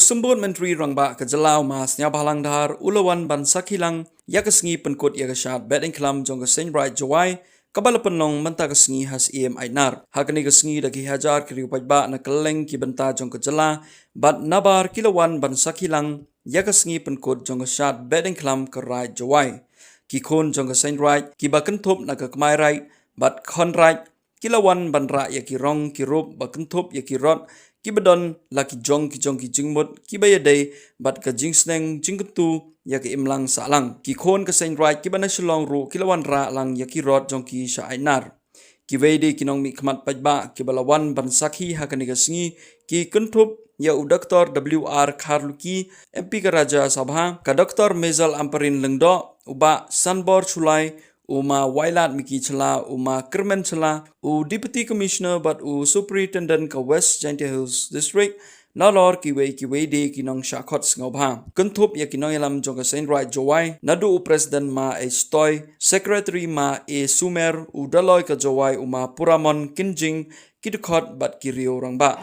sembut Myntri rangba ke jelau mas nya balang dahar ulawan ban sakhilang ya kesengi penkut ya kesyat Behdeinkhlam jong ke Saint Jowai kabala penong menta kesengi has ainar hakani kesengi dagi hajar kiri pajba na keleng ki benta jong ke jela bat nabar kilawan ban sakhilang ya kesengi penkut jong ke syat Behdeinkhlam ke Jowai ki khon jong ke Saint ki bakentup na ke kemai bat khon kilawan ban ra ya ki rong ki rup bakentup ya ki rot ki bedon la ki jong ki jingmut ki bayadai bat ka jingsneng jingketu ya ki imlang salang ki khon ka Saint ki bana shlong ru kilawan ra lang ya ki rot jong ki sha ainar ki weide ki nong mi khmat pajba ki balawan ban sakhi hakani ka singi ki kuntup ya u Dr. WR Kharluki MP ka Raja Sabha ka Dr. Mezal Amparin Lengdo uba Sanbor Chulai Uma Wailat Miki Chala, Uma Kermen Chala, Deputy Commissioner but Superintendent ka West Giant Hills District, Nalor Kiwe de Kinong Shakot Ngobha. Kuntup ya Kinong Elam Jong Saint Jowai, Nadu President Ma E Stoy, Secretary Ma E Sumer, Daloy ka Jowai Uma Puramon Kinjing, Kidukot bat Kirio Rangba.